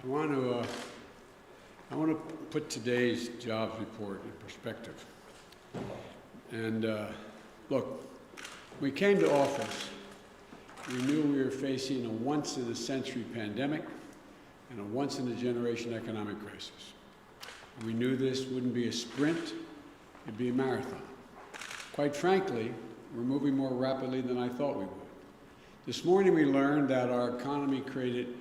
I want to put today's jobs report in perspective. And look, when we came to office, we knew we were facing a once-in-a-century pandemic and a once-in-a-generation economic crisis. And we knew this wouldn't be a sprint, it'd be a marathon. Quite frankly, we're moving more rapidly than I thought we would. This morning we learned that our economy created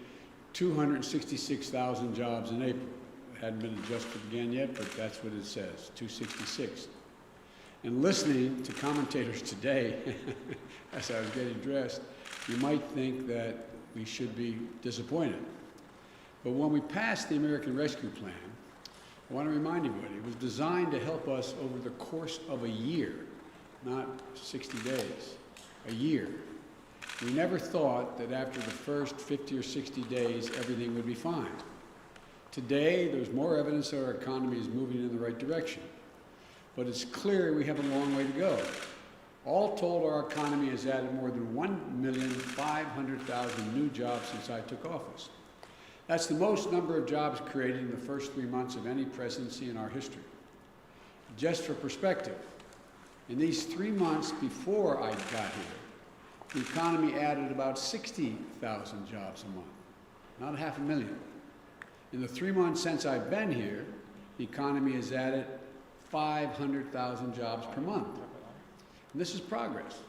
266,000 jobs in April. It hadn't been adjusted again yet, but that's what it says, 266. And listening to commentators today, as I was getting dressed, you might think that we should be disappointed. But when we passed the American Rescue Plan, I want to remind everybody, it was designed to help us over the course of a year, not 60 days, a year. We never thought that after the first 50 or 60 days, everything would be fine. Today, there's more evidence that our economy is moving in the right direction. But it's clear we have a long way to go. All told, our economy has added more than 1,500,000 new jobs since I took office. That's the most number of jobs created in the first 3 months of any presidency in our history. Just for perspective, in these 3 months before I got here, the economy added about 60,000 jobs a month, not 500,000. In the 3 months since I've been here, the economy has added 500,000 jobs per month. And this is progress.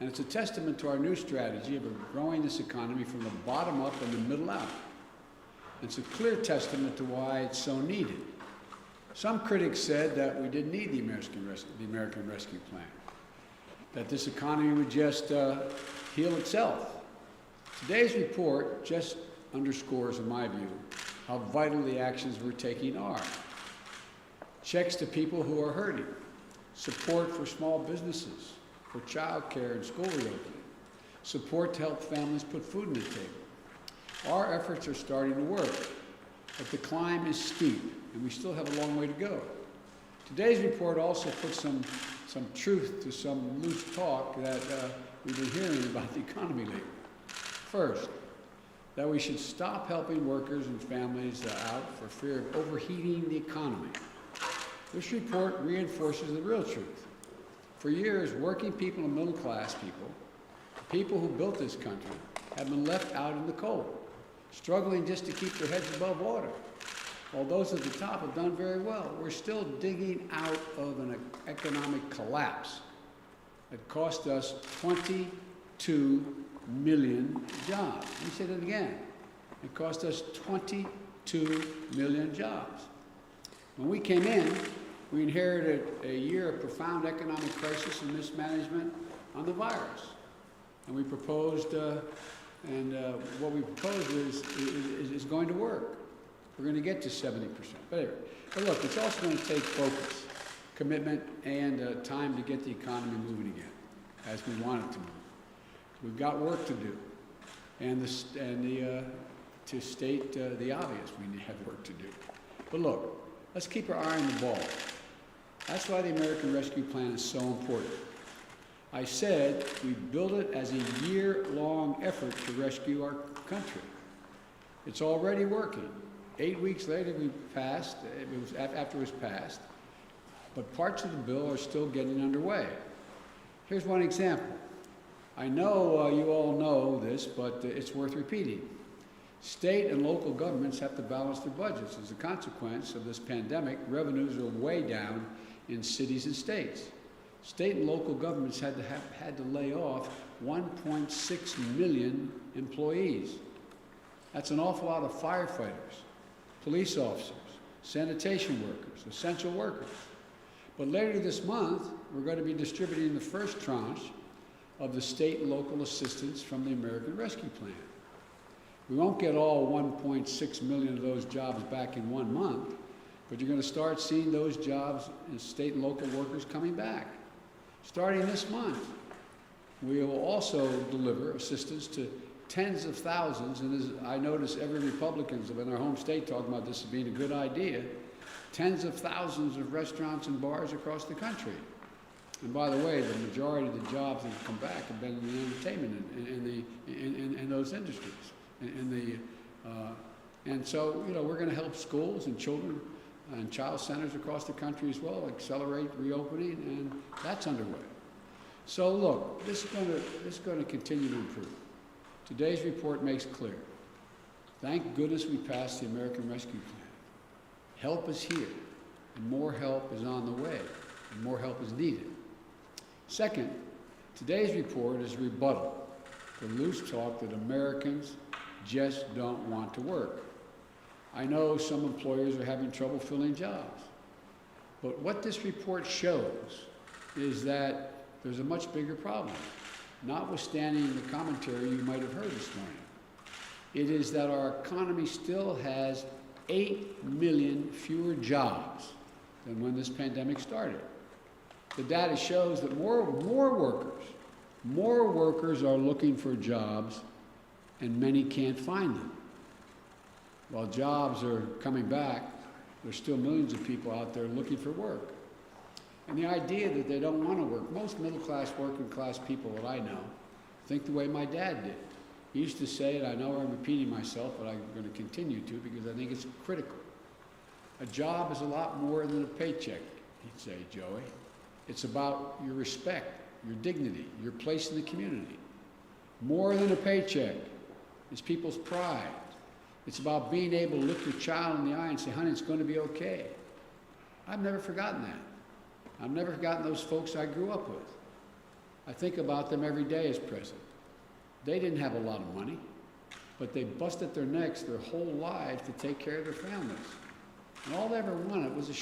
And it's a testament to our new strategy of growing this economy from the bottom up and the middle out. It's a clear testament to why it's so needed. Some critics said that we didn't need the American Rescue Plan, that this economy would just heal itself. Today's report just underscores, in my view, how vital the actions we're taking are. Checks to people who are hurting, support for small businesses, for child care and school reopening, support to help families put food on the table. Our efforts are starting to work, but the climb is steep, and we still have a long way to go. Today's report also puts some truth to some loose talk that we've been hearing about the economy lately. First, that we should stop helping workers and families out for fear of overheating the economy. This report reinforces the real truth. For years, working people and middle-class people, people who built this country, have been left out in the cold, struggling just to keep their heads above water. While those at the top have done very well, we're still digging out of an economic collapse that cost us 22 million jobs. Let me say that again. It cost us 22 million jobs. When we came in, we inherited a year of profound economic crisis and mismanagement on the virus. And we proposed, what we proposed is going to work. We're going to get to 70%. But anyway, look, it's also going to take focus, commitment, and time to get the economy moving again, as we want it to move. We've got work to do, to state the obvious, we have work to do. But look, let's keep our eye on the ball. That's why the American Rescue Plan is so important. I said we built it as a year-long effort to rescue our country. It's already working. 8 weeks later, after it was passed, but parts of the bill are still getting underway. Here's one example. I know you all know this, but it's worth repeating. State and local governments have to balance their budgets. As a consequence of this pandemic, revenues are way down in cities and states. State and local governments had to lay off 1.6 million employees. That's an awful lot of firefighters, police officers, sanitation workers, essential workers. But later this month, we're going to be distributing the first tranche of the state and local assistance from the American Rescue Plan. We won't get all 1.6 million of those jobs back in 1 month, but you're going to start seeing those jobs in state and local workers coming back. Starting this month, we will also deliver assistance to tens of thousands, and as I notice every Republican in our home state talking about this as being a good idea, tens of thousands of restaurants and bars across the country. And by the way, the majority of the jobs that have come back have been in the entertainment in those industries, in the And so, we're going to help schools and children and child centers across the country as well accelerate reopening, and that's underway. So look, this is going to continue to improve. Today's report makes clear. Thank goodness we passed the American Rescue Plan. Help is here, and more help is on the way, and more help is needed. Second, today's report is a rebuttal to loose talk that Americans just don't want to work. I know some employers are having trouble filling jobs, but what this report shows is that there's a much bigger problem, notwithstanding the commentary you might have heard this morning. It is that our economy still has 8 million fewer jobs than when this pandemic started. The data shows that more workers are looking for jobs, and many can't find them. While jobs are coming back, there's still millions of people out there looking for work. And the idea that they don't want to work, most middle-class, working-class people that I know think the way my dad did. He used to say, and I know I'm repeating myself, but I'm going to continue to because I think it's critical. A job is a lot more than a paycheck, he'd say, Joey. It's about your respect, your dignity, your place in the community. More than a paycheck is people's pride. It's about being able to look your child in the eye and say, honey, it's going to be okay. I've never forgotten that. I've never forgotten those folks I grew up with. I think about them every day as president. They didn't have a lot of money, but they busted their necks their whole lives to take care of their families. And all they ever wanted was a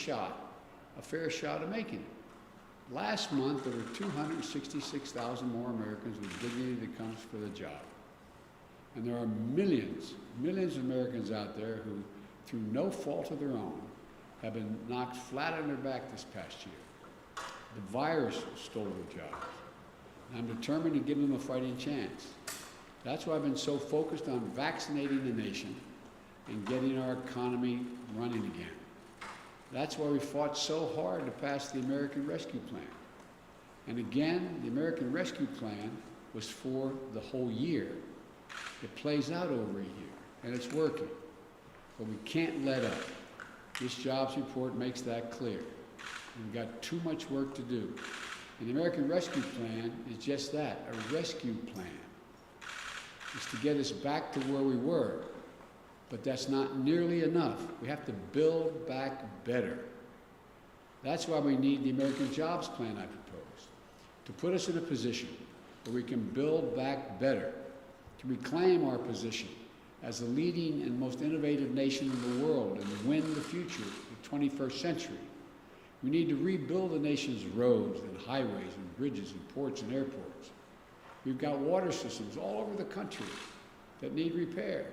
fair shot of making it. Last month, there were 266,000 more Americans with dignity that comes for the job. And there are millions of Americans out there who, through no fault of their own, have been knocked flat on their back this past year. The virus stole their jobs. And I'm determined to give them a fighting chance. That's why I've been so focused on vaccinating the nation and getting our economy running again. That's why we fought so hard to pass the American Rescue Plan. And again, the American Rescue Plan was for the whole year. It plays out over a year, and it's working. But we can't let up. This jobs report makes that clear. We've got too much work to do. And the American Rescue Plan is just that, a rescue plan. It's to get us back to where we were. But that's not nearly enough. We have to build back better. That's why we need the American Jobs Plan I proposed, to put us in a position where we can build back better, to reclaim our position as the leading and most innovative nation in the world and win the future, the 21st century. We need to rebuild the nation's roads and highways and bridges and ports and airports. We've got water systems all over the country that need repair.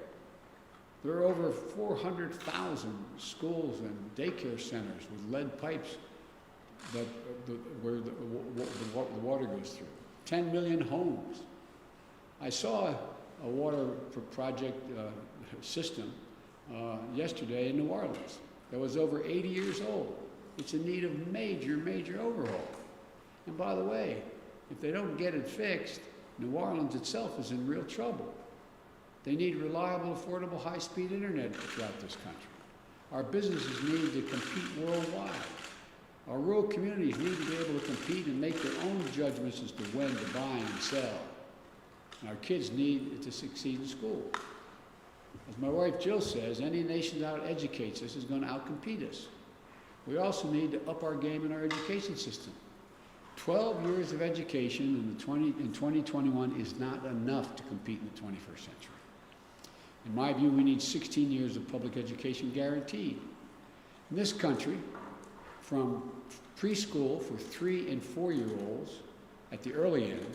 There are over 400,000 schools and daycare centers with lead pipes where the water goes through. 10 million homes. I saw a water project system yesterday in New Orleans that was over 80 years old. It's in need of major overhaul. And by the way, if they don't get it fixed, New Orleans itself is in real trouble. They need reliable, affordable, high-speed internet throughout this country. Our businesses need to compete worldwide. Our rural communities need to be able to compete and make their own judgments as to when to buy and sell. And our kids need to succeed in school. As my wife Jill says, any nation that out-educates us is going to outcompete us. We also need to up our game in our education system. 12 years of education in 2021 is not enough to compete in the 21st century. In my view, we need 16 years of public education guaranteed. In this country, from preschool for 3- and 4-year-olds at the early end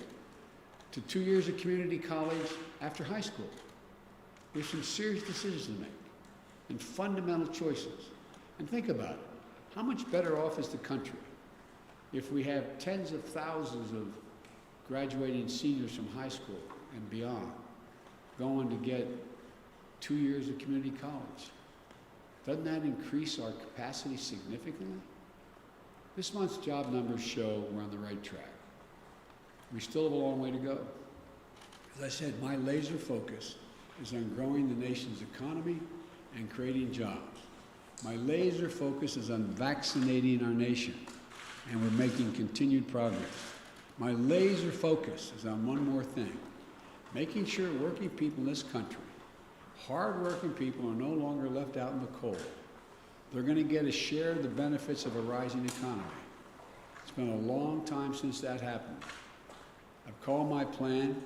to 2 years of community college after high school, there's some serious decisions to make and fundamental choices. And think about it. How much better off is the country if we have tens of thousands of graduating seniors from high school and beyond going to get 2 years of community college? Doesn't that increase our capacity significantly? This month's job numbers show we're on the right track. We still have a long way to go. As I said, my laser focus is on growing the nation's economy and creating jobs. My laser focus is on vaccinating our nation, and we're making continued progress. My laser focus is on one more thing, making sure working people in this country, hard-working people, are no longer left out in the cold. They're going to get a share of the benefits of a rising economy. It's been a long time since that happened. I've called my plan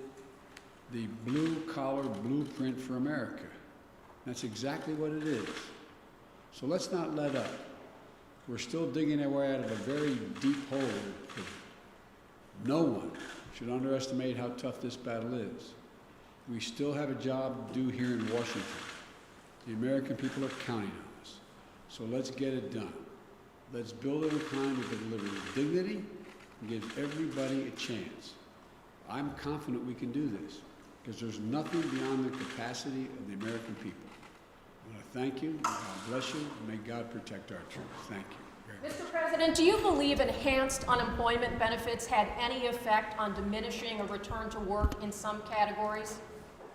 the blue-collar blueprint for America. That's exactly what it is. So let's not let up. We're still digging our way out of a very deep hole. No one should underestimate how tough this battle is. We still have a job to do here in Washington. The American people are counting on us. So let's get it done. Let's build an economy that delivers dignity and gives everybody a chance. I'm confident we can do this because there's nothing beyond the capacity of the American people. I want to thank you, God bless you, and may God protect our troops. Thank you. Mr. President, do you believe enhanced unemployment benefits had any effect on diminishing a return to work in some categories?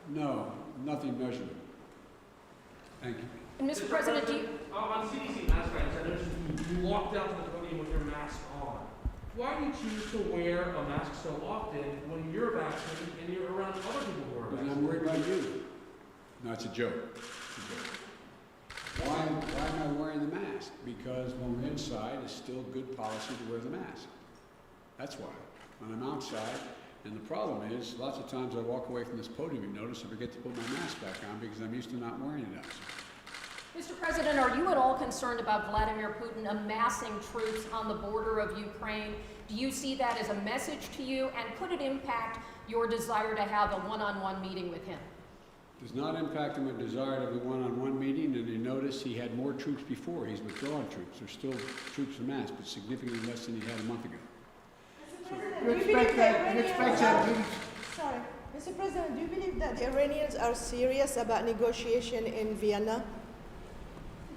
No, nothing measurable. Thank you. And Mr. President, do you... On CDC mask mandates, I noticed you walked out to the podium with your mask on. Why do you choose to wear a mask so often when you're vaccinated and you're around other people who are Because vaccinated? I'm worried about you. No, it's a joke. It's a joke. Why am I wearing the mask? Because when we're inside, it's still good policy to wear the mask. That's why. When I'm outside, and the problem is, lots of times I walk away from this podium, you notice, I forget to put my mask back on because I'm used to not wearing it outside. Mr. President, are you at all concerned about Vladimir Putin amassing troops on the border of Ukraine? Do you see that as a message to you, and could it impact your desire to have a one-on-one meeting with him? Does not impact him a desire to have a one-on-one meeting, and you notice he had more troops before. He's withdrawn troops. There's still troops amassed, but significantly less than he had a month ago. You expect that Sorry. Mr. President, do you believe that the Iranians are serious about negotiation in Vienna?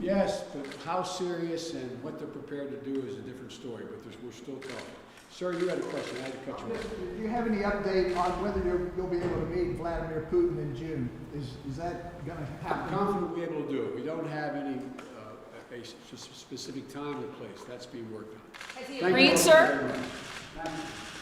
Yes, but how serious and what they're prepared to do is a different story, but we're still talking. Sir, you had a question. I had to cut you off. Do you have any update on whether you'll be able to meet Vladimir Putin in June? Is that going to happen? I'm confident we'll be able to do it. We don't have any a specific time or place. That's being worked on. Has he Thank agreed, you sir? very much. Thank you.